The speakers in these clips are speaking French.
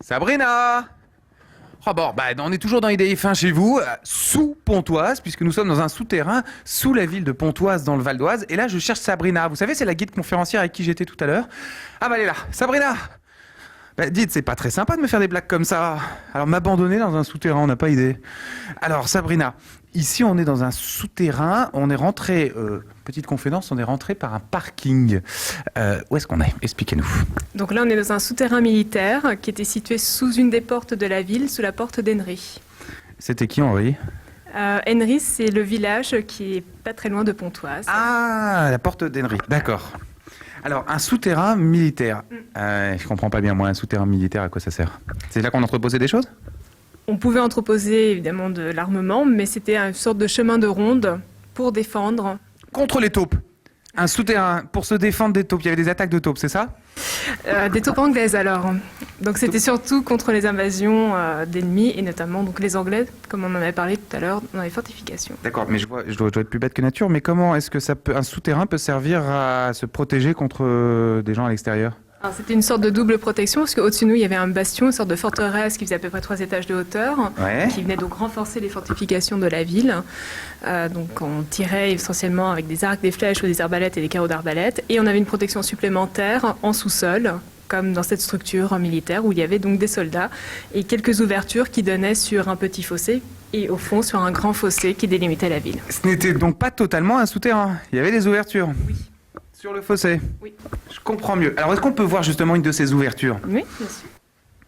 Sabrina! Oh bon, on est toujours dans IDF1 chez vous, sous Pontoise, puisque nous sommes dans un souterrain, sous la ville de Pontoise, dans le Val d'Oise. Et là, je cherche Sabrina. Vous savez, c'est la guide conférencière avec qui j'étais tout à l'heure. Ah elle est là. Sabrina! Dites, c'est pas très sympa de me faire des blagues comme ça. Alors, m'abandonner dans un souterrain, on n'a pas idée. Alors, Sabrina, ici, on est dans un souterrain. On est rentré, petite confidence, on est rentré par un parking. Où est-ce qu'on est? Expliquez-nous. Donc là, on est dans un souterrain militaire qui était situé sous une des portes de la ville, sous la porte d'Henry. C'était qui, Henri? Henry, c'est le village qui est pas très loin de Pontoise. Ah, la porte d'Henry, d'accord. Alors, un souterrain militaire. Je comprends pas bien, moi, un souterrain militaire, à quoi ça sert? C'est là qu'on entreposait des choses? On pouvait entreposer évidemment de l'armement, mais c'était une sorte de chemin de ronde pour défendre. Contre les taupes. Un souterrain pour se défendre des taupes. Il y avait des attaques de taupes, c'est ça? Des taupes anglaises alors. Donc c'était surtout contre les invasions d'ennemis et notamment donc les Anglais, comme on en avait parlé tout à l'heure dans les fortifications. D'accord, mais je dois être plus bête que nature, mais comment est-ce que un souterrain peut servir à se protéger contre des gens à l'extérieur? Alors, c'était une sorte de double protection parce qu'au-dessus de nous il y avait un bastion, une sorte de forteresse qui faisait à peu près 3 étages de hauteur, qui venait donc renforcer les fortifications de la ville. Donc on tirait essentiellement avec des arcs, des flèches ou des arbalètes et des carreaux d'arbalète, et on avait une protection supplémentaire en sous-sol, comme dans cette structure militaire où il y avait donc des soldats et quelques ouvertures qui donnaient sur un petit fossé et au fond sur un grand fossé qui délimitait la ville. Ce n'était donc pas totalement un souterrain, il y avait des ouvertures. Oui. Sur le fossé? Oui. Je comprends mieux. Alors, est-ce qu'on peut voir justement une de ces ouvertures? Oui, bien sûr.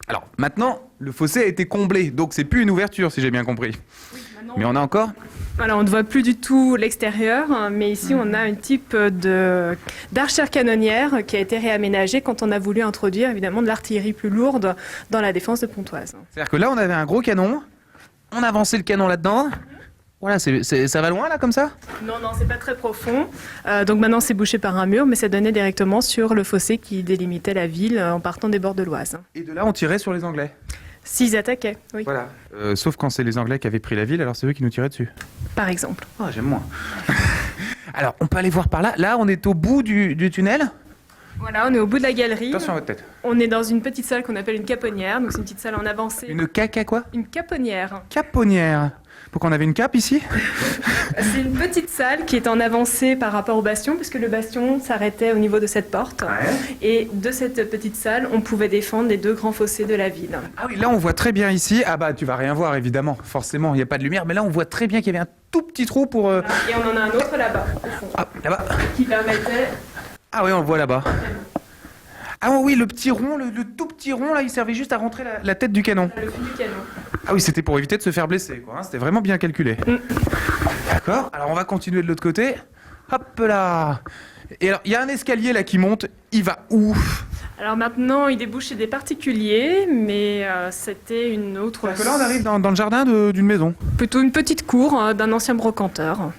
Alors, maintenant, le fossé a été comblé, donc c'est plus une ouverture, si j'ai bien compris. Oui, maintenant, Mais on a encore? Alors, on ne voit plus du tout l'extérieur, mais ici, on a un type d'archère canonnière qui a été réaménagée quand on a voulu introduire, évidemment, de l'artillerie plus lourde dans la défense de Pontoise. C'est-à-dire que là, on avait un gros canon, on avançait le canon là-dedans. Voilà, ça va loin, là, comme ça? Non, c'est pas très profond. Donc maintenant, c'est bouché par un mur, mais ça donnait directement sur le fossé qui délimitait la ville en partant des bords de l'Oise. Et de là, on tirait sur les Anglais? S'ils attaquaient, oui. Voilà. Sauf quand c'est les Anglais qui avaient pris la ville, alors c'est eux qui nous tiraient dessus. Par exemple. Oh, j'aime moins. Alors, on peut aller voir par là. Là, on est au bout du tunnel. Voilà, on est au bout de la galerie. Attention à votre tête. On est dans une petite salle qu'on appelle une caponnière. Donc c'est une petite salle en avancée. Une caca quoi? Une caponnière. Caponnière. Pourquoi on avait une cape ici? C'est une petite salle qui est en avancée par rapport au bastion, puisque le bastion s'arrêtait au niveau de cette porte. Ouais. Et de cette petite salle, on pouvait défendre les 2 grands fossés de la ville. Ah oui, là on voit très bien ici. Ah bah tu vas rien voir évidemment, forcément, il n'y a pas de lumière. Mais là on voit très bien qu'il y avait un tout petit trou pour... Et on en a un autre là-bas, au fond, Ah, là-bas. qui permettait... Ah oui, on le voit là-bas. Ah oui, le petit rond, le tout petit rond, là, il servait juste à rentrer la tête du canon. Le fil du canon. Ah oui, c'était pour éviter de se faire blesser, quoi. Hein. C'était vraiment bien calculé. D'accord, alors on va continuer de l'autre côté. Hop là. Et alors, il y a un escalier là qui monte, il va où? Alors maintenant, il débouche chez des particuliers, mais c'était une autre... Parce que là, on arrive dans le jardin d'une maison. Plutôt une petite cour d'un ancien brocanteur.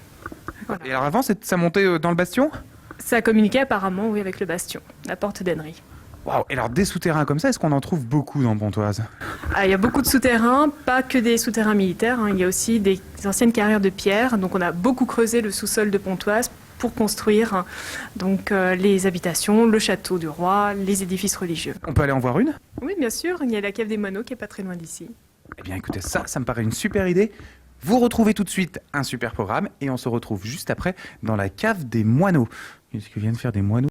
Voilà. Et alors avant, ça montait dans le bastion? Ça communiquait apparemment, oui, avec le bastion, la porte d'Henry. Waouh. Et alors des souterrains comme ça, est-ce qu'on en trouve beaucoup dans Pontoise? Ah, il y a beaucoup de souterrains, pas que des souterrains militaires, il y a aussi des anciennes carrières de pierre. Donc on a beaucoup creusé le sous-sol de Pontoise pour construire donc, les habitations, le château du roi, les édifices religieux. On peut aller en voir une? Oui, bien sûr, il y a la cave des moineaux qui est pas très loin d'ici. Eh bien écoutez, ça me paraît une super idée. Vous retrouvez tout de suite un super programme et on se retrouve juste après dans la cave des moineaux. Qu'est-ce que viennent faire des moineaux?